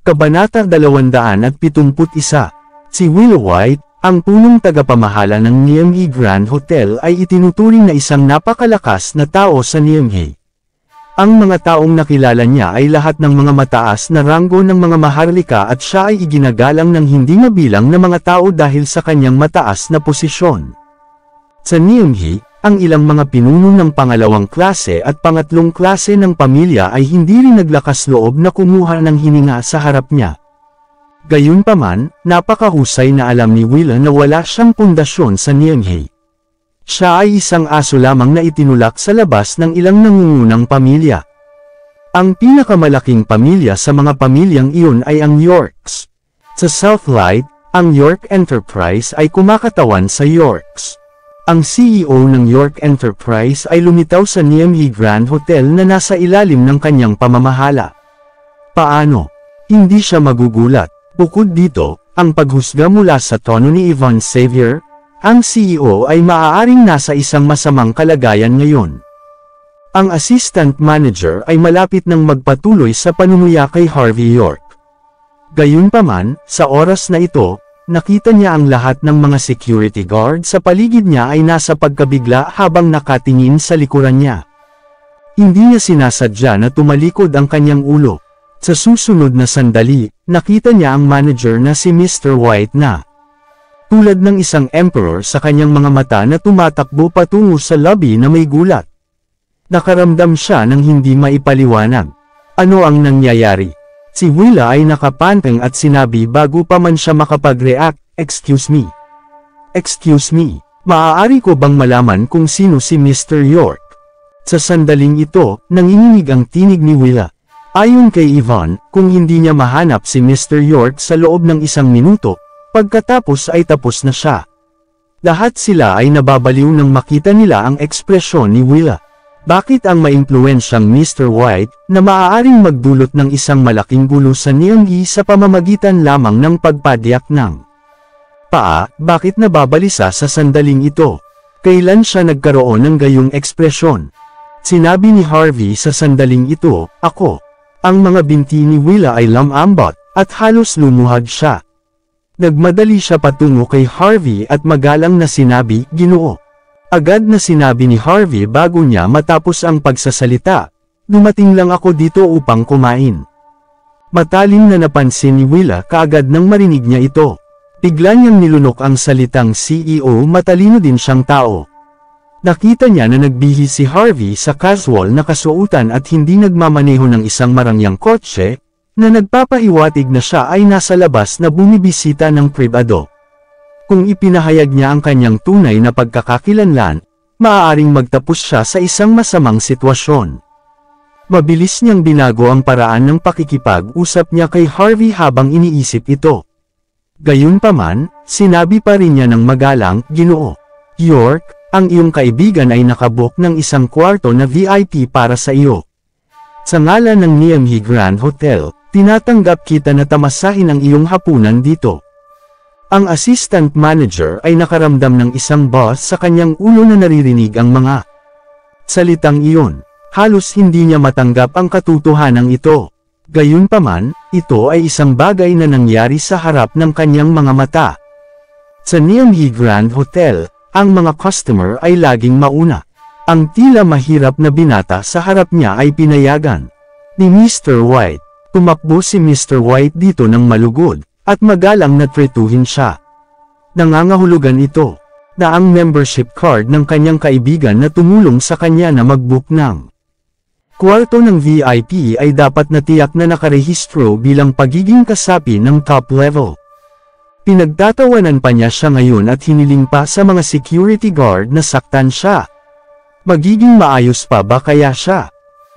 Kabanata 271. Si Will White, ang punong tagapamahala ng Niamey Grand Hotel ay itinuturing na isang napakalakas na tao sa Niamey. Ang mga taong nakilala niya ay lahat ng mga mataas na ranggo ng mga maharlika at siya ay iginagalang ng hindi mabilang na mga tao dahil sa kanyang mataas na posisyon. Sa Niamey, ang ilang mga pinuno ng pangalawang klase at pangatlong klase ng pamilya ay hindi rin naglakas loob na kumuha ng hininga sa harap niya. Gayunpaman, napakahusay na alam ni Will na wala siyang pundasyon sa Niamey. Siya ay isang aso lamang na itinulak sa labas ng ilang nangungunang pamilya. Ang pinakamalaking pamilya sa mga pamilyang iyon ay ang Yorks. Sa Southlight, ang York Enterprise ay kumakatawan sa Yorks. Ang CEO ng York Enterprise ay lumitaw sa Niamey Grand Hotel na nasa ilalim ng kanyang pamamahala. Paano? Hindi siya magugulat. Bukod dito, ang paghusga mula sa tono ni Yvonne Xavier, ang CEO ay maaaring nasa isang masamang kalagayan ngayon. Ang assistant manager ay malapit nang magpatuloy sa panunuya kay Harvey York. Gayunpaman, sa oras na ito, nakita niya ang lahat ng mga security guard sa paligid niya ay nasa pagkabigla habang nakatingin sa likuran niya. Hindi niya sinasadya na tumalikod ang kanyang ulo. Sa susunod na sandali, nakita niya ang manager na si Mr. White na tulad ng isang emperor sa kanyang mga mata na tumatakbo patungo sa lobby na may gulat. Nakaramdam siya ng hindi maipaliwanag. Ano ang nangyayari? Si Willa ay nakapanteng at sinabi bago pa man siya makapag-react, "Excuse me. Excuse me, maaari ko bang malaman kung sino si Mr. York?" Sa sandaling ito, nanginginig ang tinig ni Willa. Ayon kay Yvonne, kung hindi niya mahanap si Mr. York sa loob ng 1 minuto, pagkatapos ay tapos na siya. Lahat sila ay nababaliw nang makita nila ang ekspresyon ni Willa. Bakit ang maimpluwensyang Mr. White, na maaaring magdulot ng isang malaking gulo sa Niamey sa pamamagitan lamang ng pagpadyak ng paa, bakit nababalisa sa sandaling ito? Kailan siya nagkaroon ng gayong ekspresyon? Sinabi ni Harvey sa sandaling ito, "Ako." Ang mga binti ni Willa ay lumambot, at halos lumuhad siya. Nagmadali siya patungo kay Harvey at magalang na sinabi, "Ginoo." Agad na sinabi ni Harvey bago niya matapos ang pagsasalita, "Dumating lang ako dito upang kumain." Matalim na napansin ni Willa kaagad nang marinig niya ito. Bigla niyang nilunok ang salitang CEO, matalino din siyang tao. Nakita niya na nagbihis si Harvey sa casual na kasuotan at hindi nagmamaneho ng isang marangyang kotse, na nagpapahiwatig na siya ay nasa labas na bumibisita ng pribado. Kung ipinahayag niya ang kanyang tunay na pagkakakilanlan, maaaring magtapos siya sa isang masamang sitwasyon. Mabilis niyang binago ang paraan ng pakikipag-usap niya kay Harvey habang iniisip ito. Gayunpaman, sinabi pa rin niya ng magalang, "Ginoo York, ang iyong kaibigan ay nakabook ng 1 kwarto na VIP para sa iyo. Sa ngalan ng Niamey Grand Hotel, tinatanggap kita na tamasahin ang iyong hapunan dito." Ang assistant manager ay nakaramdam ng isang boss sa kanyang ulo na naririnig ang mga salitang iyon. Halos hindi niya matanggap ang katotohanan ito. Gayunpaman, ito ay isang bagay na nangyari sa harap ng kanyang mga mata. Sa Niamey Grand Hotel, ang mga customer ay laging mauna. Ang tila mahirap na binata sa harap niya ay pinayagan ni Mr. White. Tumakbo si Mr. White dito ng malugod, at magalang na tretuhin siya. Nangangahulugan ito, na ang membership card ng kanyang kaibigan na tumulong sa kanya na mag-book ng kwarto ng VIP ay dapat na tiyak na nakarehistro bilang pagiging kasapi ng top level. Pinagtatawanan pa niya siya ngayon at hiniling pa sa mga security guard na saktan siya. Magiging maayos pa ba kaya siya?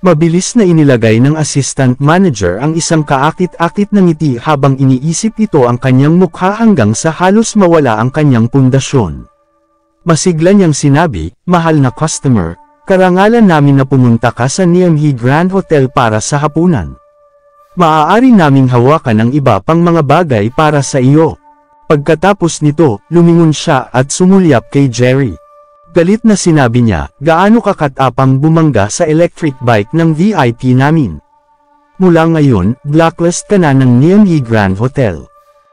Mabilis na inilagay ng assistant manager ang isang kaakit-akit na ngiti habang iniisip ito ang kanyang mukha hanggang sa halos mawala ang kanyang pundasyon. Masigla niyang sinabi, "Mahal na customer, karangalan namin na pumunta ka sa Niamey Grand Hotel para sa hapunan. Maaari naming hawakan ang iba pang mga bagay para sa iyo." Pagkatapos nito, lumingon siya at sumulyap kay Jerry. Galit na sinabi niya, "Gaano ka katapang bumangga sa electric bike ng VIP namin? Mula ngayon, blacklist ka na ng Niamey Grand Hotel.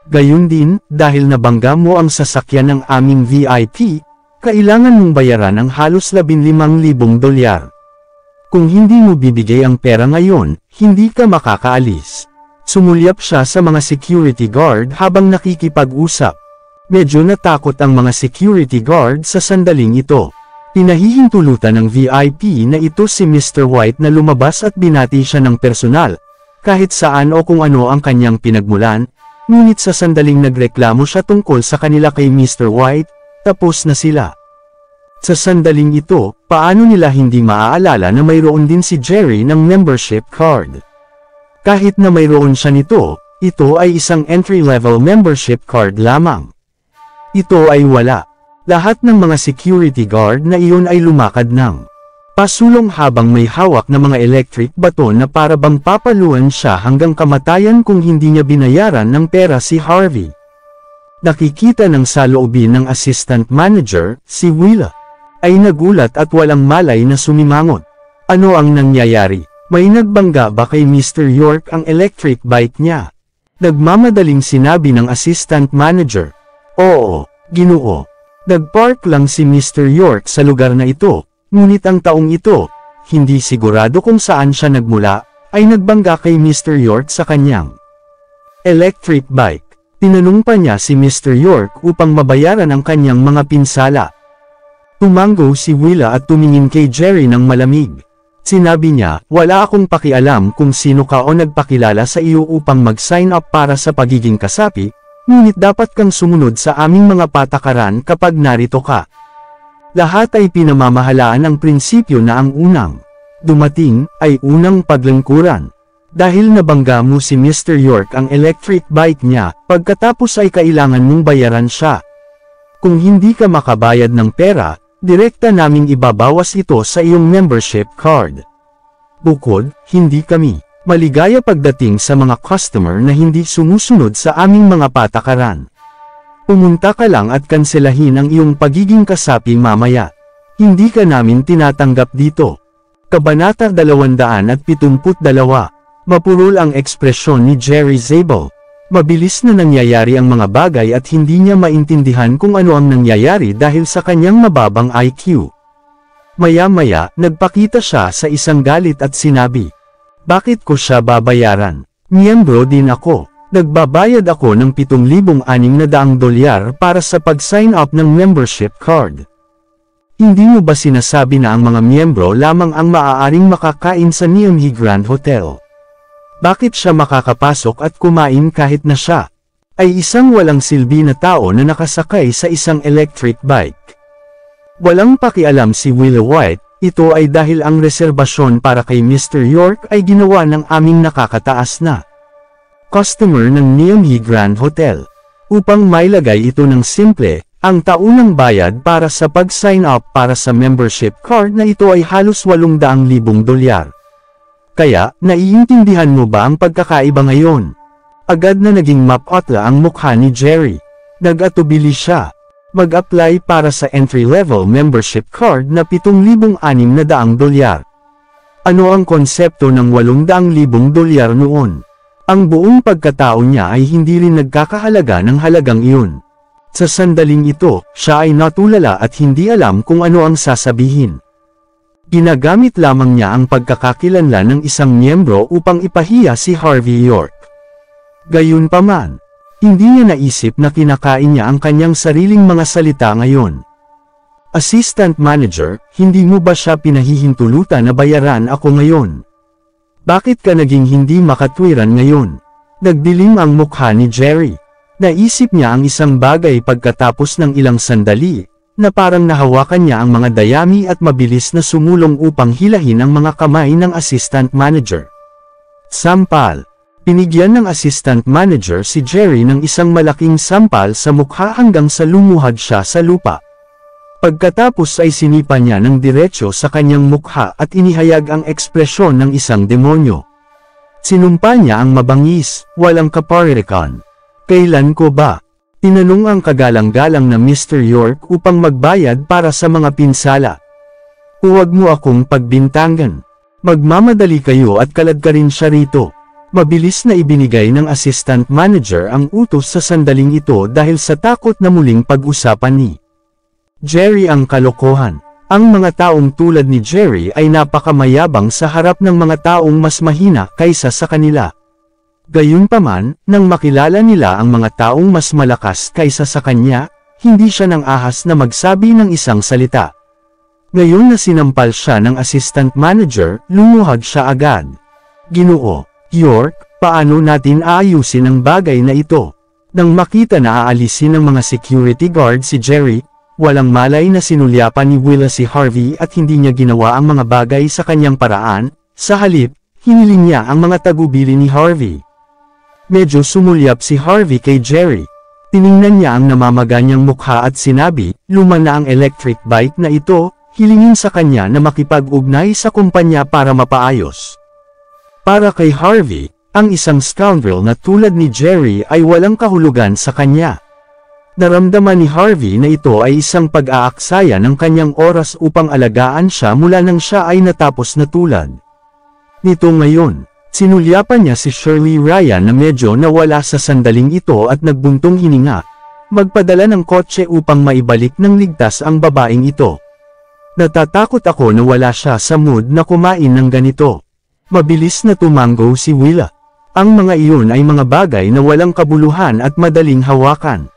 Gayun din, dahil nabangga mo ang sasakyan ng aming VIP, kailangan mong bayaran ang halos $15,000. Kung hindi mo bibigay ang pera ngayon, hindi ka makakaalis. Sumulyap siya sa mga security guard habang nakikipag-usap. Medyo natakot ang mga security guard sa sandaling ito. Pinahihintulutan ng VIP na ito si Mr. White na lumabas at binati siya ng personal, kahit saan o kung ano ang kanyang pinagmulan, ngunit sa sandaling nagreklamo siya tungkol sa kanila kay Mr. White, tapos na sila. Sa sandaling ito, paano nila hindi maaalala na mayroon din si Jerry ng membership card? Kahit na mayroon siya nito, ito ay isang entry-level membership card lamang. Ito ay wala. Lahat ng mga security guard na iyon ay lumakad ng pasulong habang may hawak na mga electric baton na para bang papaluan siya hanggang kamatayan kung hindi niya binayaran ng pera si Harvey. Nakikita ng saloobin ng assistant manager, si Willa, ay nagulat at walang malay na sumimangot. Ano ang nangyayari? May nagbangga ba kay Mr. York ang electric bike niya? Nagmamadaling sinabi ng assistant manager. Oo, Ginoo. Nagpark lang si Mr. York sa lugar na ito, ngunit ang taong ito, hindi sigurado kung saan siya nagmula, ay nagbangga kay Mr. York sa kanyang electric bike. Tinanong pa niya si Mr. York upang mabayaran ang kanyang mga pinsala. Tumango si Willa at tumingin kay Jerry ng malamig. Sinabi niya, wala akong pakialam kung sino ka o nagpakilala sa iyo upang mag-sign up para sa pagiging kasapi, ngunit dapat kang sumunod sa aming mga patakaran kapag narito ka. Lahat ay pinamamahalaan ang prinsipyo na ang unang dumating ay unang paglingkuran. Dahil nabangga mo si Mr. York ang electric bike niya, pagkatapos ay kailangan mong bayaran siya. Kung hindi ka makabayad ng pera, direkta naming ibabawas ito sa iyong membership card. Bukod, hindi kami maligaya pagdating sa mga customer na hindi sumusunod sa aming mga patakaran. Pumunta ka lang at kanselahin ang iyong pagiging kasapi mamaya. Hindi ka namin tinatanggap dito. Kabanata 272. Mapurol ang ekspresyon ni Jerry Zabel. Mabilis na nangyayari ang mga bagay at hindi niya maintindihan kung ano ang nangyayari dahil sa kanyang mababang IQ. Maya-maya, nagpakita siya sa isang galit at sinabi, bakit ko siya babayaran? Miyembro din ako. Nagbabayad ako ng $7,600 para sa pag-sign up ng membership card. Hindi mo ba sinasabi na ang mga miyembro lamang ang maaaring makakain sa Niamey Grand Hotel? Bakit siya makakapasok at kumain kahit na siya ay isang walang silbi na tao na nakasakay sa isang electric bike? Walang pakialam si Willa White, ito ay dahil ang reserbasyon para kay Mr. York ay ginawa ng aming nakakataas na customer ng Niamey Grand Hotel. Upang mailagay ito ng simple, ang taunang bayad para sa pag-sign up para sa membership card na ito ay halos $800,000. Kaya, naiintindihan mo ba ang pagkakaiba ngayon? Agad na naging mapotla ang mukha ni Jerry. Nag-atubili siya. Mag-apply para sa entry-level membership card na $7,600. Ano ang konsepto ng $800,000 noon? Ang buong pagkatao niya ay hindi rin nagkakahalaga ng halagang iyon. Sa sandaling ito, siya ay natulala at hindi alam kung ano ang sasabihin. Ginagamit lamang niya ang pagkakakilanlan ng isang miyembro upang ipahiya si Harvey York. Gayunpaman, hindi niya naisip na kinakain niya ang kanyang sariling mga salita ngayon. Assistant Manager, hindi mo ba siya pinahihintulutan na bayaran ako ngayon? Bakit ka naging hindi makatwiran ngayon? Nagdilim ang mukha ni Jerry. Naisip niya ang isang bagay pagkatapos ng ilang sandali, na parang nahawakan niya ang mga dayami at mabilis na sumulong upang hilahin ang mga kamay ng Assistant Manager. Sampal. Pinigyan ng assistant manager si Jerry ng isang malaking sampal sa mukha hanggang sa lumuhad siya sa lupa. Pagkatapos ay sinipa niya ng diretsyo sa kanyang mukha at inihayag ang ekspresyon ng isang demonyo. Sinumpa niya ang mabangis, walang kaparirikan. Kailan ko ba? Tinanong ang kagalang-galang na Mr. York upang magbayad para sa mga pinsala. Huwag mo akong pagbintangan. Magmamadali kayo at kaladkarin siya rito. Mabilis na ibinigay ng assistant manager ang utos sa sandaling ito dahil sa takot na muling pag-usapan ni Jerry ang kalokohan. Ang mga taong tulad ni Jerry ay napakamayabang sa harap ng mga taong mas mahina kaysa sa kanila. Gayunpaman, nang makilala nila ang mga taong mas malakas kaysa sa kanya, hindi siya nang ahas na magsabi ng isang salita. Ngayon na sinampal siya ng assistant manager, lumuhad siya agad. Ginoo, York, paano natin aayusin ang bagay na ito? Nang makita na aalisin ng mga security guard si Jerry, walang malay na sinulyapan ni Willa si Harvey at hindi niya ginawa ang mga bagay sa kanyang paraan, sa halip, hiniling niya ang mga tagubili ni Harvey. Medyo sumulyap si Harvey kay Jerry. Tiningnan niya ang namamaga niyang mukha at sinabi, luma na ang electric bike na ito, hilingin sa kanya na makipag-ugnay sa kumpanya para mapaayos. Para kay Harvey, ang isang scoundrel na tulad ni Jerry ay walang kahulugan sa kanya. Naramdaman ni Harvey na ito ay isang pag-aaksaya ng kanyang oras upang alagaan siya mula nang siya ay natapos na tulad nito ngayon. Sinulyapan niya si Shirley Ryan na medyo nawala sa sandaling ito at nagbuntong hininga, magpadala ng kotse upang maibalik ng ligtas ang babaeng ito. Natatakot ako na wala siya sa mood na kumain ng ganito. Mabilis na tumango si Willa. Ang mga iyon ay mga bagay na walang kabuluhan at madaling hawakan.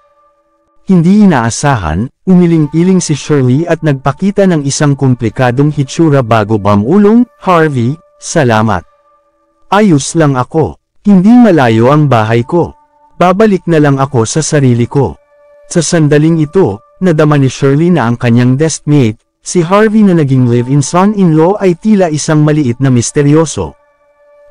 Hindi inaasahan, umiling-iling si Shirley at nagpakita ng isang komplikadong hitsura bago bumulong, Harvey, salamat. Ayos lang ako. Hindi malayo ang bahay ko. Babalik na lang ako sa sarili ko. Sa sandaling ito, nadama ni Shirley na ang kanyang deskmate, si Harvey na naging live-in son-in-law ay tila isang maliit na misteryoso.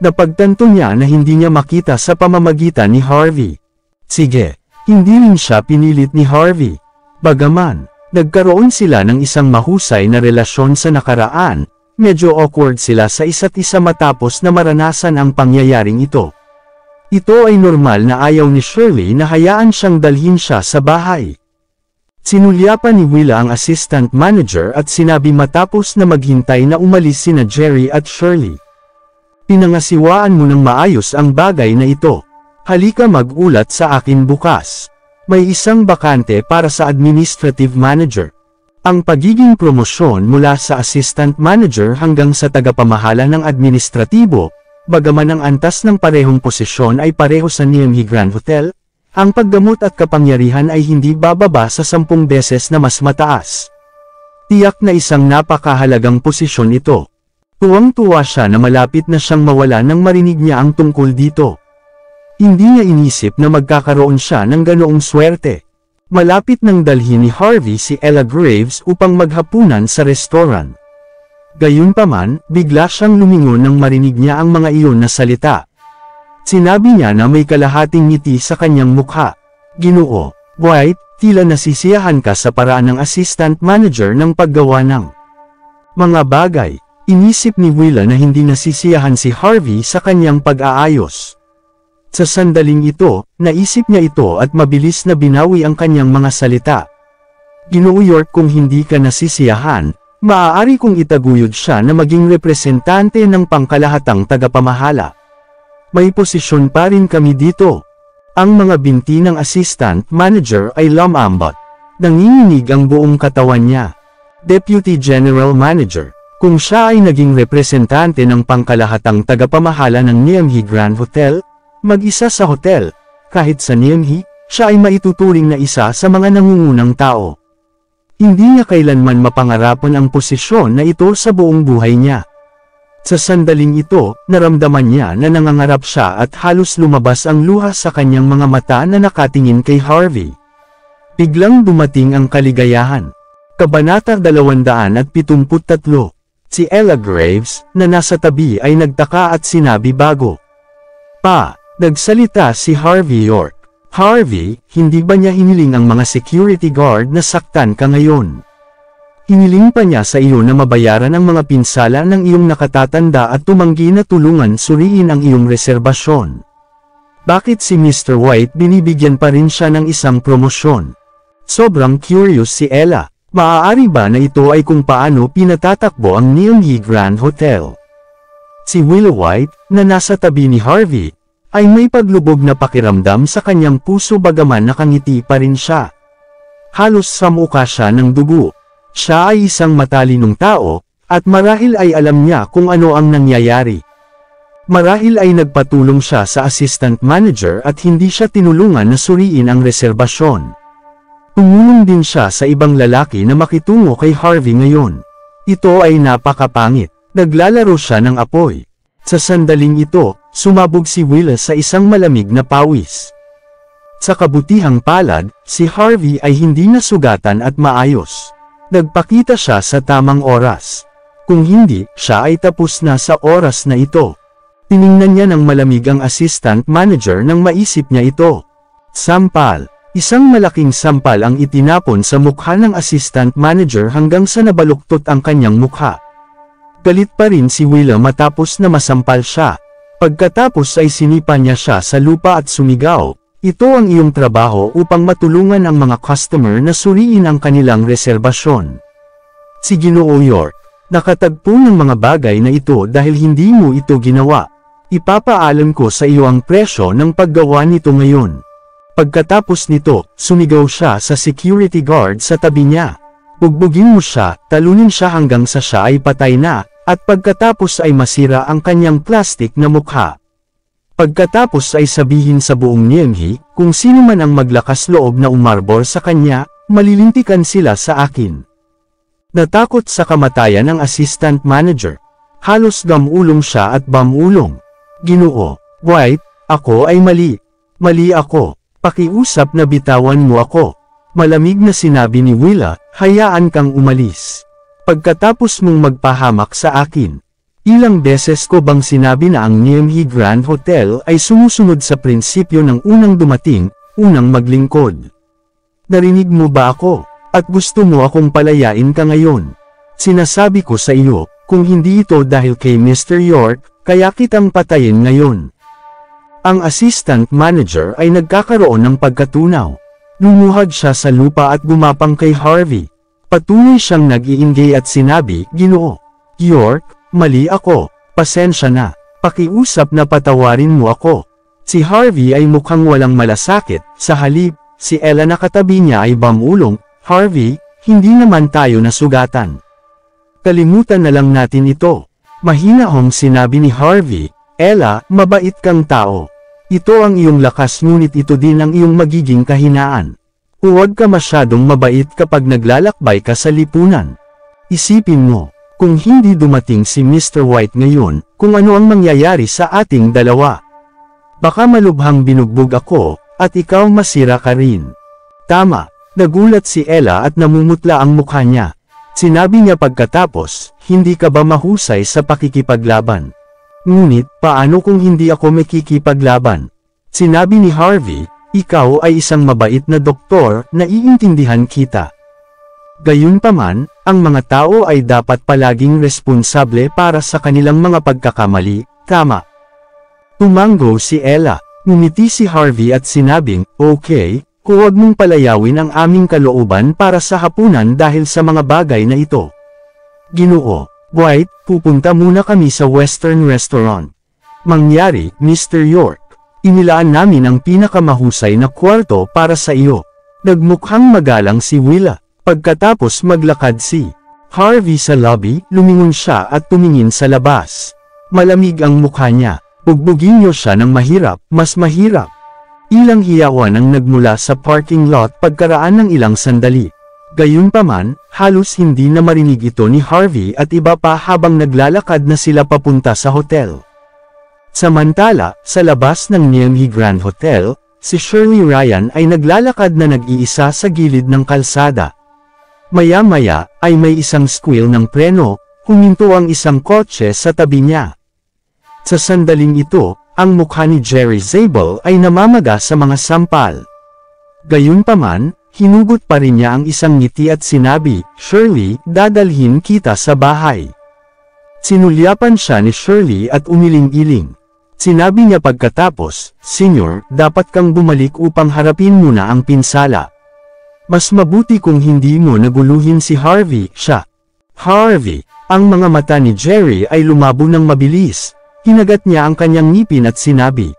Napagtanto niya na hindi niya makita sa pamamagitan ni Harvey. Sige, hindi rin siya pinilit ni Harvey. Bagaman, nagkaroon sila ng isang mahusay na relasyon sa nakaraan, medyo awkward sila sa isa't isa matapos na maranasan ang pangyayaring ito. Ito ay normal na ayaw ni Shirley na hayaan siyang dalhin siya sa bahay. Sinulyapan ni Willa ang assistant manager at sinabi matapos na maghintay na umalis sina Jerry at Shirley. Pinangasiwaan mo ng maayos ang bagay na ito. Halika mag-ulat sa akin bukas. May isang bakante para sa administrative manager. Ang pagiging promosyon mula sa assistant manager hanggang sa tagapamahala ng administratibo, bagaman ang antas ng parehong posisyon ay pareho sa Niamey Grand Hotel, ang paggamot at kapangyarihan ay hindi bababa sa 10 beses na mas mataas. Tiyak na isang napakahalagang posisyon ito. Tuwang-tuwa siya na malapit na siyang mawala nang marinig niya ang tungkol dito. Hindi niya inisip na magkakaroon siya ng ganoong swerte. Malapit nang dalhin ni Harvey si Ella Graves upang maghapunan sa restaurant. Gayunpaman, bigla siyang lumingon nang marinig niya ang mga iyon na salita. Sinabi niya na may kalahating ngiti sa kanyang mukha. Ginoo, White, tila nasisiyahan ka sa paraan ng assistant manager ng paggawa ng mga bagay. Inisip ni Willa na hindi nasisiyahan si Harvey sa kanyang pag-aayos. Sa sandaling ito, naisip niya ito at mabilis na binawi ang kanyang mga salita. Ginoo York, kung hindi ka nasisiyahan, maaari kong itaguyod siya na maging representante ng pangkalahatang tagapamahala. May posisyon pa rin kami dito. Ang mga binti ng assistant manager ay lumambot. Nanginginig ang buong katawan niya. Deputy General Manager. Kung siya ay naging representante ng pangkalahatang tagapamahala ng Niamey Grand Hotel, mag-isa sa hotel, kahit sa Niamey, siya ay maituturing na isa sa mga nangungunang tao. Hindi niya kailanman mapangarapan ang posisyon na ito sa buong buhay niya. Sa sandaling ito, naramdaman niya na nangangarap siya at halos lumabas ang luha sa kanyang mga mata na nakatingin kay Harvey. Biglang dumating ang kaligayahan. Kabanata 273. Si Ella Graves, na nasa tabi ay nagtaka at sinabi bago pa. Nagsalita si Harvey York. Harvey, hindi ba niya hiniling ang mga security guard na saktan ka ngayon? Hiniling pa niya sa iyo na mabayaran ang mga pinsala ng iyong nakatatanda at tumanggi na tulungan suriin ang iyong reserbasyon. Bakit si Mr. White binibigyan pa rin siya ng isang promosyon? Sobrang curious si Ella. Maaari ba na ito ay kung paano pinatatakbo ang Niamey Grand Hotel? Si Willow White, na nasa tabi ni Harvey, ay may paglubog na pakiramdam sa kanyang puso bagaman nakangiti pa rin siya. Halos samuka siya ng dugo. Siya ay isang matalinong tao, at marahil ay alam niya kung ano ang nangyayari. Marahil ay nagpatulong siya sa assistant manager at hindi siya tinulungan na suriin ang reserbasyon. Tumulong din siya sa ibang lalaki na makitungo kay Harvey ngayon. Ito ay napakapangit. Naglalaro siya ng apoy. Sa sandaling ito, sumabog si Willa sa isang malamig na pawis. Sa kabutihang palad, si Harvey ay hindi nasugatan at maayos. Nagpakita siya sa tamang oras. Kung hindi, siya ay tapos na sa oras na ito. Tiningnan niya ng malamig ang assistant manager nang maisip niya ito. Sampal. Isang malaking sampal ang itinapon sa mukha ng assistant manager hanggang sa nabaluktot ang kanyang mukha. Galit pa rin si Willa matapos na masampal siya. Pagkatapos ay sinipa niya siya sa lupa at sumigaw, "Ito ang iyong trabaho upang matulungan ang mga customer na suriin ang kanilang reserbasyon." Si Ginoo York, nakatagpo ng mga bagay na ito dahil hindi mo ito ginawa. Ipapaalam ko sa iyo ang presyo ng paggawa nito ngayon. Pagkatapos nito, sumigaw siya sa security guard sa tabi niya. Bugbugin mo siya, talunin siya hanggang sa siya ay patay na, at pagkatapos ay masira ang kanyang plastic na mukha. Pagkatapos ay sabihin sa buong Niemhey, kung sino man ang maglakas loob na umarbor sa kanya, malilintikan sila sa akin. Natakot sa kamatayan ng assistant manager. Halos gamulong siya at bamulong. Ginoo White, ako ay mali. Mali ako. Pakiusap na bitawan mo ako. Malamig na sinabi ni Willa, hayaan kang umalis. Pagkatapos mong magpahamak sa akin. Ilang beses ko bang sinabi na ang Niemhey Grand Hotel ay sumusunod sa prinsipyo ng unang dumating, unang maglingkod. Narinig mo ba ako? At gusto mo akong palayain ka ngayon. Sinasabi ko sa iyo, kung hindi ito dahil kay Mr. York, kaya kitang patayin ngayon. Ang assistant manager ay nagkakaroon ng pagkatunaw. Lumuhad siya sa lupa at gumapang kay Harvey. Patuloy siyang nag-iinggay at sinabi, Ginoo York, mali ako, pasensya na, pakiusap na patawarin mo ako. Si Harvey ay mukhang walang malasakit, sa halip, si Ella na katabi niya ay bamulong, Harvey, hindi naman tayo nasugatan. Kalimutan na lang natin ito. Mahinahong sinabi ni Harvey, Ella, mabait kang tao. Ito ang iyong lakas ngunit ito din ang iyong magiging kahinaan. Huwag ka masyadong mabait kapag naglalakbay ka sa lipunan. Isipin mo, kung hindi dumating si Mr. White ngayon, kung ano ang mangyayari sa ating dalawa. Baka malubhang binugbog ako, at ikaw masira ka rin. Tama, nagulat si Ella at namumutla ang mukha niya. Sinabi niya pagkatapos, hindi ka ba mahusay sa pakikipaglaban? Ngunit, paano kung hindi ako makikipaglaban? Sinabi ni Harvey, ikaw ay isang mabait na doktor, naiintindihan kita. Gayunpaman, ang mga tao ay dapat palaging responsable para sa kanilang mga pagkakamali, tama. Tumanggo si Ella, ngumiti si Harvey at sinabing, okay, huwag mong palayawin ang aming kalooban para sa hapunan dahil sa mga bagay na ito. Ginoo White, pupunta muna kami sa Western Restaurant. Mangyari, Mr. York. Inilaan namin ang pinakamahusay na kwarto para sa iyo. Nagmukhang magalang si Willa. Pagkatapos maglakad si Harvey sa lobby, lumingon siya at tumingin sa labas. Malamig ang mukha niya. Bugbugin niyo siya ng mahirap, mas mahirap. Ilang hiyawan ang nagmula sa parking lot pagkaraan ng ilang sandali. Gayunpaman, halos hindi na marinig ito ni Harvey at iba pa habang naglalakad na sila papunta sa hotel. Samantala, sa labas ng Niemhey Grand Hotel, si Shirley Ryan ay naglalakad na nag-iisa sa gilid ng kalsada. Maya-maya, ay may isang squeal ng preno, huminto ang isang kotse sa tabi niya. Sa sandaling ito, ang mukha ni Jerry Zabel ay namamaga sa mga sampal. Gayunpaman, hinugot pa rin niya ang isang ngiti at sinabi, Shirley, dadalhin kita sa bahay. Sinulyapan siya ni Shirley at umiling-iling. Sinabi niya pagkatapos, Senyor, dapat kang bumalik upang harapin muna ang pinsala. Mas mabuti kung hindi mo naguluhin si Harvey, siya. Harvey, ang mga mata ni Jerry ay lumabo ng mabilis. Hinagat niya ang kanyang ngipin at sinabi,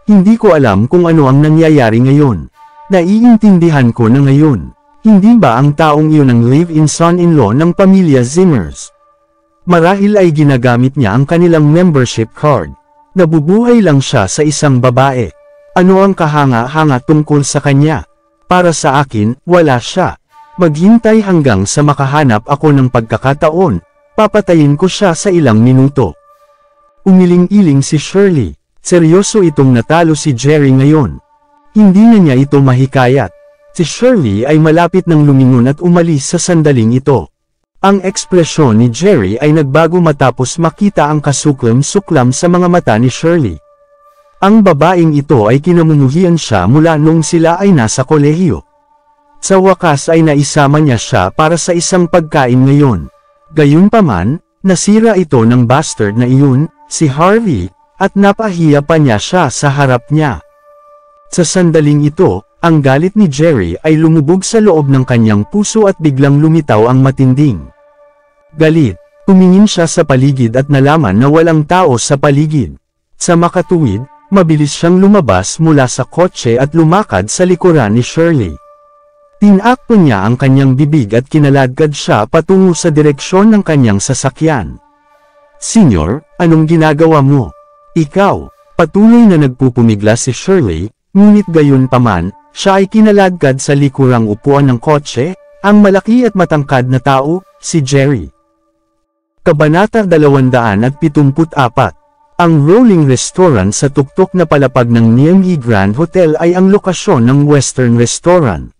"Hindi ko alam kung ano ang nangyayari ngayon. Naiintindihan ko na ngayon. Hindi ba ang taong iyon ang live-in son-in-law ng pamilya Zimmers? Marahil ay ginagamit niya ang kanilang membership card. Nabubuhay lang siya sa isang babae. Ano ang kahanga-hanga tungkol sa kanya? Para sa akin, wala siya. Maghintay hanggang sa makahanap ako ng pagkakataon. Papatayin ko siya sa ilang minuto." Umiling-iling si Shirley. Seryoso itong natalo si Jerry ngayon. Hindi na niya ito mahikayat. Si Shirley ay malapit ng lumingon at umalis sa sandaling ito. Ang ekspresyon ni Jerry ay nagbago matapos makita ang kasuklam-suklam sa mga mata ni Shirley. Ang babaeng ito ay kinamumuhian siya mula nung sila ay nasa kolehiyo. Sa wakas ay naisama niya siya para sa isang pagkain ngayon. Gayunpaman, nasira ito ng bastard na iyon, si Harvey, at napahiya pa niya siya sa harap niya. Sa sandaling ito, ang galit ni Jerry ay lumubog sa loob ng kanyang puso at biglang lumitaw ang matinding galit. Tumingin siya sa paligid at nalaman na walang tao sa paligid. Sa makatuwid, mabilis siyang lumabas mula sa kotse at lumakad sa likuran ni Shirley. Tinakpo niya ang kanyang bibig at kinaladkad siya patungo sa direksyon ng kanyang sasakyan. "Senyor, anong ginagawa mo?" "Ikaw." Patuloy na nagpupumigla si Shirley, ngunit gayunpaman, siya ay kinaladkad sa likurang upuan ng kotse, ang malaki at matangkad na tao, si Jerry. Kabanata 274. Ang Rolling Restaurant sa tuktok na palapag ng Niamey Grand Hotel ay ang lokasyon ng Western Restaurant.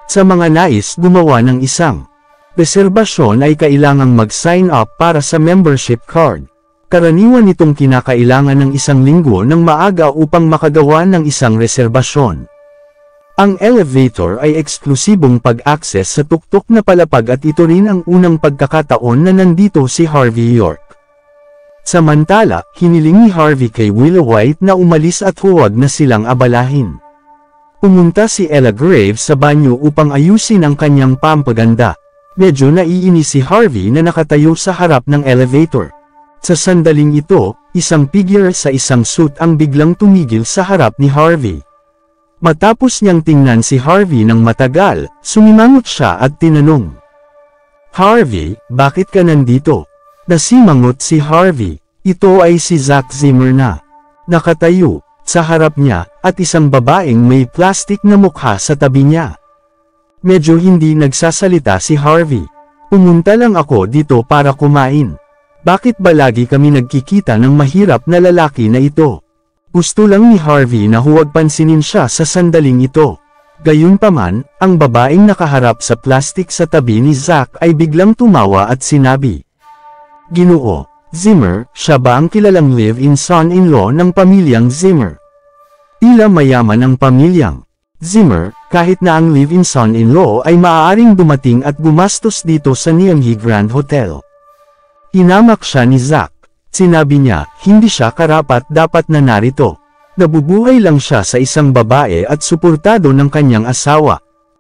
Sa mga nais gumawa ng isang reserbasyon ay kailangang mag-sign up para sa membership card. Karaniwan itong kinakailangan ng isang linggo ng maaga upang makagawa ng isang reserbasyon. Ang elevator ay eksklusibong pag-access sa tuktok na palapag at ito rin ang unang pagkakataon na nandito si Harvey York. Samantala, hiniling ni Harvey kay Willow White na umalis at huwag na silang abalahin. Pumunta si Ella Graves sa banyo upang ayusin ang kanyang pampaganda. Medyo naiinis si Harvey na nakatayo sa harap ng elevator. Sa sandaling ito, isang figure sa isang suit ang biglang tumigil sa harap ni Harvey. Matapos niyang tingnan si Harvey ng matagal, sumimangot siya at tinanong, "Harvey, bakit ka nandito?" Nasimangot si Harvey. Ito ay si Zack Zimmer na nakatayo sa harap niya, at isang babaeng may plastik na mukha sa tabi niya. Medyo hindi nagsasalita si Harvey. "Pumunta lang ako dito para kumain. Bakit ba lagi kami nagkikita ng mahirap na lalaki na ito?" Gusto lang ni Harvey na huwag pansinin siya sa sandaling ito. Gayunpaman, ang babaeng nakaharap sa plastik sa tabi ni Zack ay biglang tumawa at sinabi, "Ginoo, Zimmer, siya ba ang kilalang live-in son-in-law ng pamilyang Zimmer? Tila mayaman ang pamilyang Zimmer, kahit na ang live-in son-in-law ay maaaring dumating at gumastos dito sa Niamey Grand Hotel." Hinamak siya ni Zack. Sinabi niya, hindi siya karapat-dapat na narito. Nabubuhay lang siya sa isang babae at suportado ng kanyang asawa.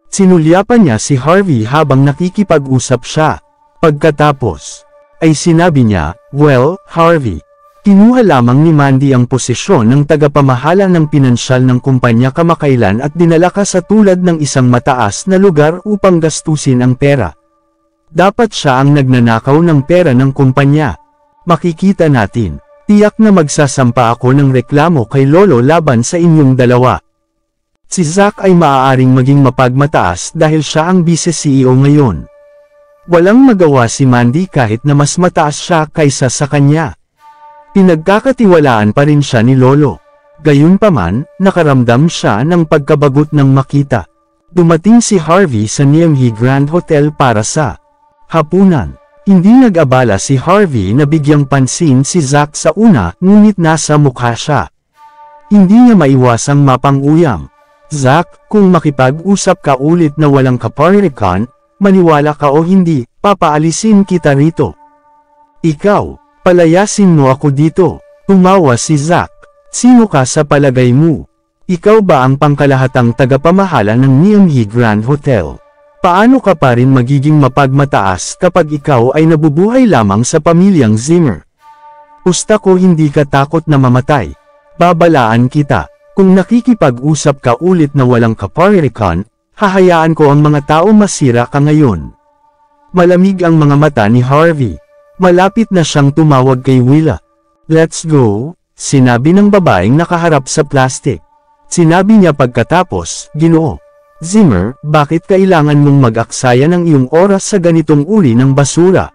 Sinulyapan niya si Harvey habang nakikipag-usap siya. Pagkatapos ay sinabi niya, "Well, Harvey, kinuha lamang ni Mandy ang posisyon ng tagapamahala ng pinansyal ng kumpanya kamakailan at dinala ka sa tulad ng isang mataas na lugar upang gastusin ang pera. Dapat siya ang nagnanakaw ng pera ng kumpanya. Makikita natin. Tiyak na magsasampa ako ng reklamo kay Lolo laban sa inyong dalawa." Si Zack ay maaaring maging mapagmataas dahil siya ang vice-CEO ngayon. Walang magawa si Mandy kahit na mas mataas siya kaysa sa kanya. Pinagkakatiwalaan pa rin siya ni Lolo. Gayunpaman, nakaramdam siya ng pagkabagot ng makita. Dumating si Harvey sa Niamey Grand Hotel para sa hapunan. Hindi nag-abala si Harvey na bigyang pansin si Zack sa una, ngunit nasa mukha siya. Hindi niya maiwasang mapang-uyam. "Zack, kung makipag-usap ka ulit na walang kaparirikan, maniwala ka o hindi, papaalisin kita rito." "Ikaw, palayasin mo ako dito." Tumawa si Zack. "Sino ka sa palagay mo? Ikaw ba ang pangkalahatang tagapamahala ng Niamey Grand Hotel? Paano ka pa rin magiging mapagmataas kapag ikaw ay nabubuhay lamang sa pamilyang Zimmer? Pusta ko hindi ka takot na mamatay. Babalaan kita. Kung nakikipag-usap ka ulit na walang kaparirikan, hahayaan ko ang mga tao masira ka ngayon. Malamig ang mga mata ni Harvey. Malapit na siyang tumawag kay Willa. Let's go, sinabi ng babaeng nakaharap sa plastic. Sinabi niya pagkatapos, Ginoo. Zimmer, bakit kailangan mong mag-aksaya ng iyong oras sa ganitong uri ng basura?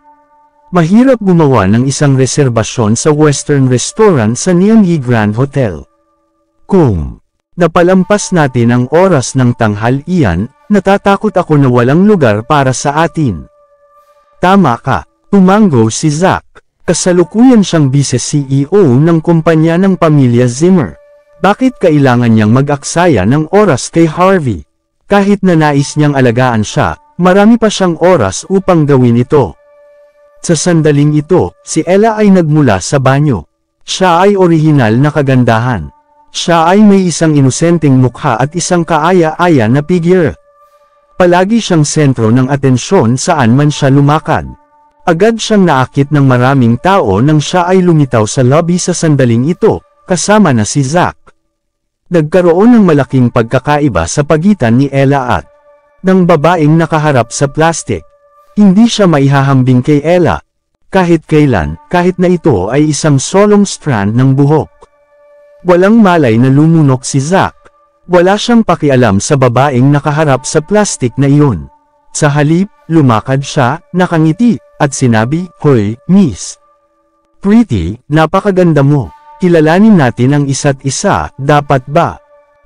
Mahirap gumawa ng isang reserbasyon sa Western restaurant sa Niamey Grand Hotel. Kung napalampas natin ang oras ng tanghalian, natatakot ako na walang lugar para sa atin. Tama ka, tumanggo si Zack. Kasalukuyan siyang vice-CEO ng kumpanya ng pamilya Zimmer. Bakit kailangan niyang mag-aksaya ng oras kay Harvey? Kahit na nais niyang alagaan siya, marami pa siyang oras upang gawin ito. Sa sandaling ito, si Ella ay nagmula sa banyo. Siya ay orihinal na kagandahan. Siya ay may isang inosenteng mukha at isang kaaya-aya na figure. Palagi siyang sentro ng atensyon saan man siya lumakad. Agad siyang naakit ng maraming tao nang siya ay lumitaw sa lobby sa sandaling ito, kasama na si Zack. Nagkaroon ng malaking pagkakaiba sa pagitan ni Ella at ng babaeng nakaharap sa plastic. Hindi siya maihahambing kay Ella. Kahit kailan, kahit na ito ay isang solong strand ng buhok. Walang malay na lumunok si Zack. Wala siyang pakialam sa babaeng nakaharap sa plastic na iyon. Sa halip, lumakad siya, nakangiti, at sinabi, Hoy, Miss. Pretty, napakaganda mo. Kilalanin natin ang isa't isa, dapat ba?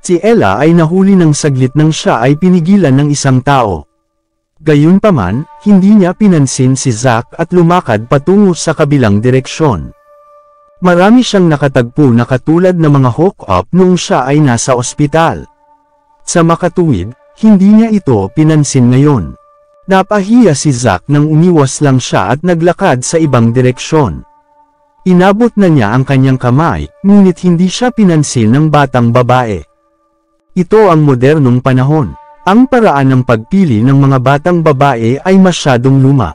Si Ella ay nahuli ng saglit nang siya ay pinigilan ng isang tao. Gayunpaman, hindi niya pinansin si Zack at lumakad patungo sa kabilang direksyon. Marami siyang nakatagpo na katulad ng mga hook-up noong siya ay nasa ospital. Sa makatuwid, hindi niya ito pinansin ngayon. Napahiya si Zack nang umiwas lang siya at naglakad sa ibang direksyon. Inabot na niya ang kanyang kamay, ngunit hindi siya pinansin ng batang babae. Ito ang modernong panahon. Ang paraan ng pagpili ng mga batang babae ay masyadong luma.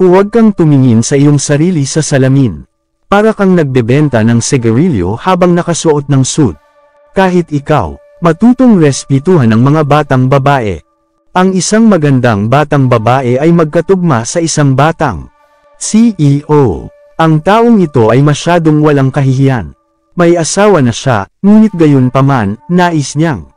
Huwag kang tumingin sa iyong sarili sa salamin. Para kang nagbebenta ng sigarilyo habang nakasuot ng suit. Kahit ikaw, matutong respetuhan ng mga batang babae. Ang isang magandang batang babae ay magkatugma sa isang batang CEO. Ang taong ito ay masyadong walang kahihiyan. May asawa na siya, ngunit gayunpaman, nais niyang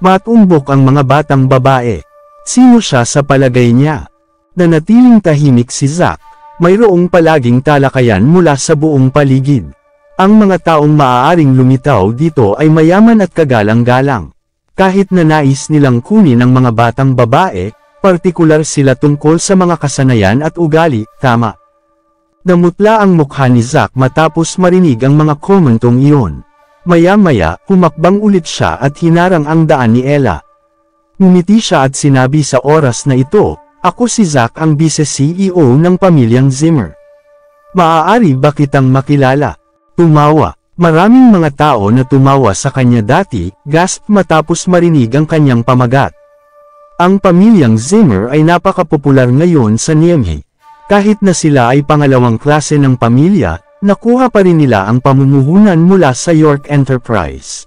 matumbok ang mga batang babae. Sino siya sa palagay niya? Nanatiling tahimik si Zack. Mayroong palaging talakayan mula sa buong paligid. Ang mga taong maaaring lumitaw dito ay mayaman at kagalang-galang. Kahit na nais nilang kunin ang mga batang babae, partikular sila tungkol sa mga kasanayan at ugali, tama. Namutla ang mukha ni Zack matapos marinig ang mga komentong iyon. Maya-maya, humakbang ulit siya at hinarang ang daan ni Ella. Ngumiti siya at sinabi sa oras na ito, Ako si Zack ang vice-CEO ng pamilyang Zimmer. Maaari ba kitang makilala? Tumawa. Maraming mga tao na tumawa sa kanya dati, gasp matapos marinig ang kanyang pamagat. Ang pamilyang Zimmer ay napakapopular ngayon sa Niamey. Kahit na sila ay pangalawang klase ng pamilya, nakuha pa rin nila ang pamumuhunan mula sa York Enterprise.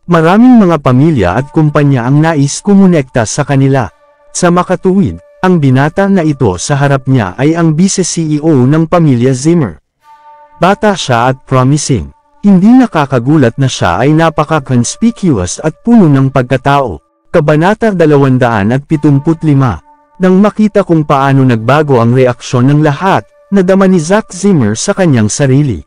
Maraming mga pamilya at kumpanya ang nais kumonekta sa kanila. Sa makatuwid, ang binata na ito sa harap niya ay ang vice-CEO ng pamilya Zimmer. Bata siya at promising. Hindi nakakagulat na siya ay napaka-conspicuous at puno ng pagkatao. Kabanata 275. Nang makita kung paano nagbago ang reaksyon ng lahat, nadama ni Zack Zimmer sa kanyang sarili.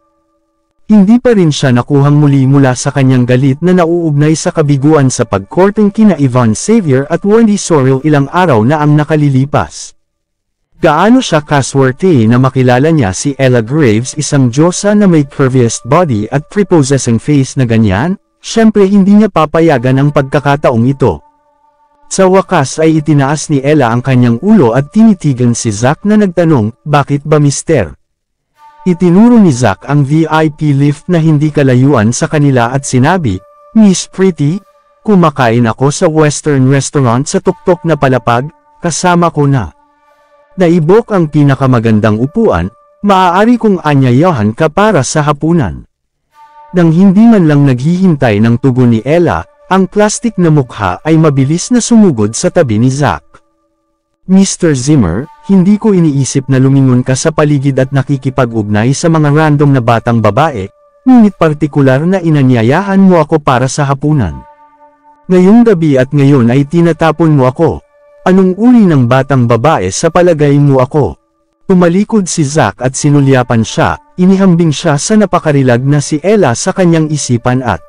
Hindi pa rin siya nakuhang muli mula sa kanyang galit na nauugnay sa kabiguan sa pagkorteng kina Yvonne Xavier at Wendy Sorrell ilang araw na ang nakalilipas. Gaano siya kaswerte na makilala niya si Ella Graves, isang diyosa na may curviest body at prepossessing face na ganyan? Siyempre hindi niya papayagan ang pagkakataong ito. Sa wakas ay itinaas ni Ella ang kanyang ulo at tinitigan si Zack na nagtanong, bakit ba mister? Itinuro ni Zack ang VIP lift na hindi kalayuan sa kanila at sinabi, Miss Pretty, kumakain ako sa Western restaurant sa tuktok na palapag, kasama ko na. Naibok ang pinakamagandang upuan, maaari kong anyayahan ka para sa hapunan. Nang hindi man lang naghihintay ng tugon ni Ella, ang plastik na mukha ay mabilis na sumugod sa tabi ni Zack. Mr. Zimmer, hindi ko iniisip na lumingon ka sa paligid at nakikipag-ugnay sa mga random na batang babae, ngunit partikular na inanyayahan mo ako para sa hapunan. Ngayong gabi at ngayon ay tinatapon mo ako. Anong uri ng batang babae sa palagay mo ako? Tumalikod si Zack at sinulyapan siya, inihambing siya sa napakarilag na si Ella sa kanyang isipan at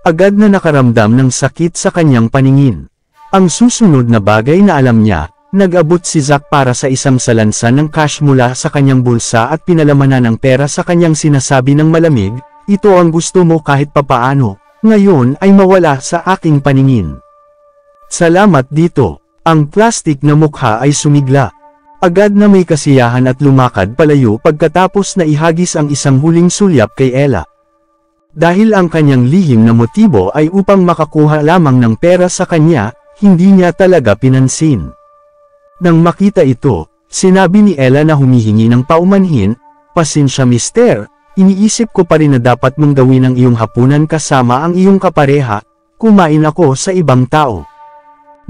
agad na nakaramdam ng sakit sa kanyang paningin. Ang susunod na bagay na alam niya, nag-abot si Zack para sa isang salansan ng cash mula sa kanyang bulsa at pinalamanan ng pera sa kanyang sinasabi ng malamig, ito ang gusto mo kahit papaano, ngayon ay mawala sa aking paningin. Salamat dito. Ang plastik na mukha ay sumigla. Agad na may kasiyahan at lumakad palayo pagkatapos na ihagis ang isang huling sulyap kay Ella. Dahil ang kanyang lihim na motibo ay upang makakuha lamang ng pera sa kanya, hindi niya talaga pinansin. Nang makita ito, sinabi ni Ella na humihingi ng paumanhin, pasensya mister, iniisip ko pa rin na dapat mong gawin ang iyong hapunan kasama ang iyong kapareha, kumain ako sa ibang tao.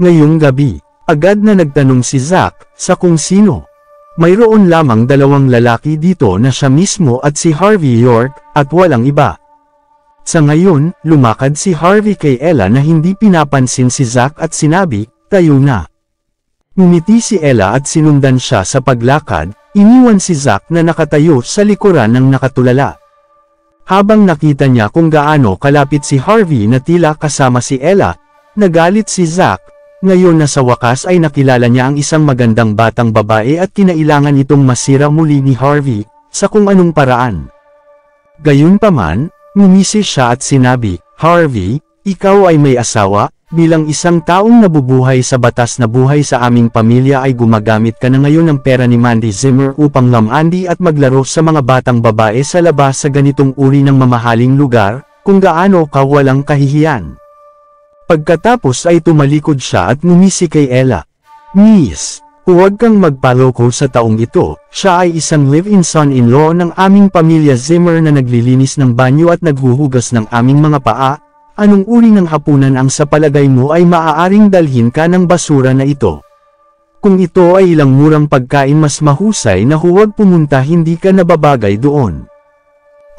Ngayong gabi, agad na nagtanong si Zack sa kung sino. Mayroon lamang dalawang lalaki dito na siya mismo at si Harvey York, at walang iba. Sa ngayon, lumakad si Harvey kay Ella na hindi pinapansin si Zack at sinabi, tayo na. Ngumiti si Ella at sinundan siya sa paglakad, iniwan si Zack na nakatayo sa likuran ng nakatulala. Habang nakita niya kung gaano kalapit si Harvey na tila kasama si Ella, nagalit si Zack. Ngayon na sa wakas ay nakilala niya ang isang magandang batang babae at kinailangan itong masira muli ni Harvey, sa kung anong paraan. Gayunpaman, ngumisi siya at sinabi, Harvey, ikaw ay may asawa, bilang isang taong nabubuhay sa batas na buhay sa aming pamilya ay gumagamit ka na ngayon ng pera ni Mandy Zimmer upang lamandi at maglaro sa mga batang babae sa labas sa ganitong uri ng mamahaling lugar, kung gaano ka walang kahihiyan. Pagkatapos ay tumalikod siya at ngumisi kay Ella. Miss, huwag kang magpaloko sa taong ito, siya ay isang live-in son-in-law ng aming pamilya Zimmer na naglilinis ng banyo at naghuhugas ng aming mga paa. Anong uri ng hapunan ang sa palagay mo ay maaaring dalhin ka ng basura na ito? Kung ito ay ilang murang pagkain mas mahusay na huwag pumunta hindi ka nababagay doon.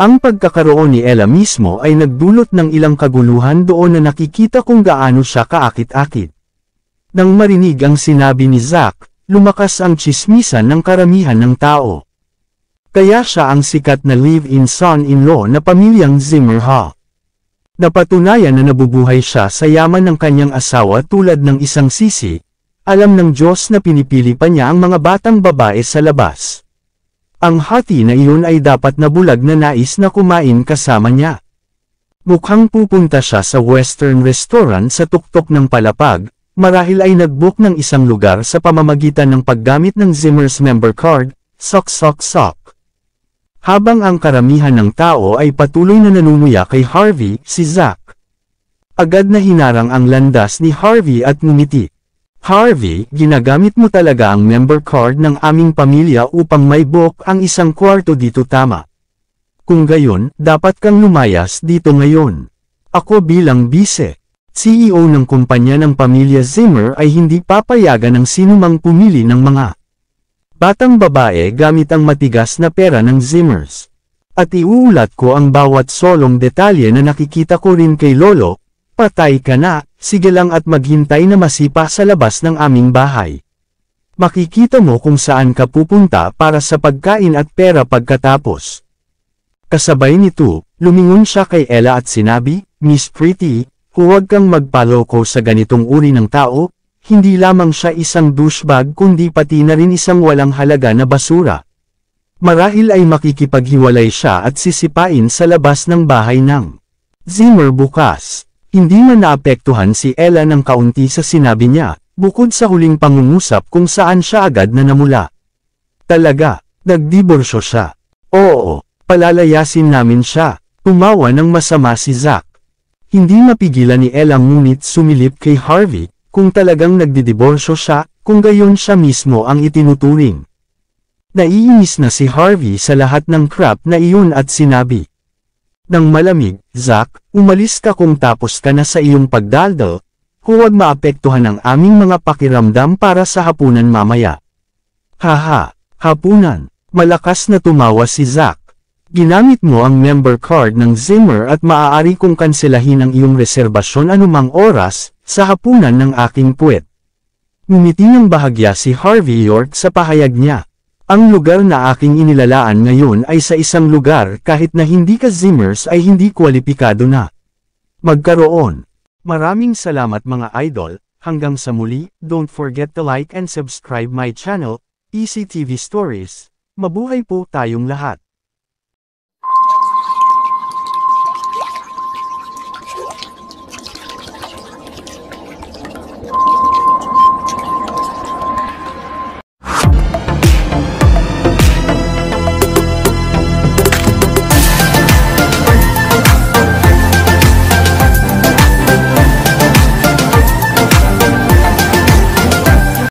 Ang pagkakaroon ni Ella mismo ay nagdulot ng ilang kaguluhan doon na nakikita kung gaano siya kaakit-akit. Nang marinig ang sinabi ni Zack, lumakas ang tsismisan ng karamihan ng tao. Kaya siya ang sikat na live-in son-in-law na pamilyang Zimmer ha. Napatunayan na nabubuhay siya sa yaman ng kanyang asawa tulad ng isang sisi, alam ng Diyos na pinipili pa niya ang mga batang babae sa labas. Ang hati na iyon ay dapat na bulag na nais na kumain kasama niya. Mukhang pupunta siya sa western restaurant sa tuktok ng palapag, marahil ay nag-book ng isang lugar sa pamamagitan ng paggamit ng Zimmer's member card, sok. Habang ang karamihan ng tao ay patuloy na nanunuya kay Harvey, si Zack agad na hinarang ang landas ni Harvey at ngumiti. Harvey, ginagamit mo talaga ang member card ng aming pamilya upang may book ang isang kwarto dito tama. Kung gayon, dapat kang lumayas dito ngayon. Ako bilang CEO ng kumpanya ng pamilya Zimmer ay hindi papayagan ng sinumang pumili ng mga batang babae gamit ang matigas na pera ng Zimmers. At iuulat ko ang bawat solong detalye na nakikita ko rin kay Lolo. Patay ka na, sige lang at maghintay na masipa sa labas ng aming bahay. Makikita mo kung saan ka pupunta para sa pagkain at pera pagkatapos. Kasabay nito, lumingon siya kay Ella at sinabi, Miss Pretty, huwag kang magpaloko sa ganitong uri ng tao, hindi lamang siya isang douchebag kundi pati na rin isang walang halaga na basura. Marahil ay makikipaghiwalay siya at sisipain sa labas ng bahay ng Zimmer bukas. Hindi man naapektuhan si Ella ng kaunti sa sinabi niya, bukod sa huling pangungusap kung saan siya agad na namula. Talaga, nagdiborsyo siya. Oo, palalayasin namin siya. Tumawa ng masama si Zack. Hindi mapigilan ni Ella ngunit sumilip kay Harvey, Kung talagang nagdidiborsyo siya, kung gayon siya mismo ang itinuturing. Naiinis na si Harvey sa lahat ng crap na iyon at sinabi. Nang malamig, Zack, umalis ka kung tapos ka na sa iyong pagdaldal, huwag maapektuhan ang aming mga pakiramdam para sa hapunan mamaya. Haha, hapunan, malakas na tumawa si Zack. Ginamit mo ang member card ng Zimmer at maaari kong kanselahin ang iyong reserbasyon anumang oras, sa hapunan ng aking puwet. Ngumiti ng bahagya si Harvey York sa pahayag niya. Ang lugar na aking inilalaan ngayon ay sa isang lugar kahit na hindi ka Zimmers ay hindi kwalipikado na magkaroon. Maraming salamat mga idol, hanggang sa muli, don't forget to like and subscribe my channel, ECTV Stories. Mabuhay po tayong lahat.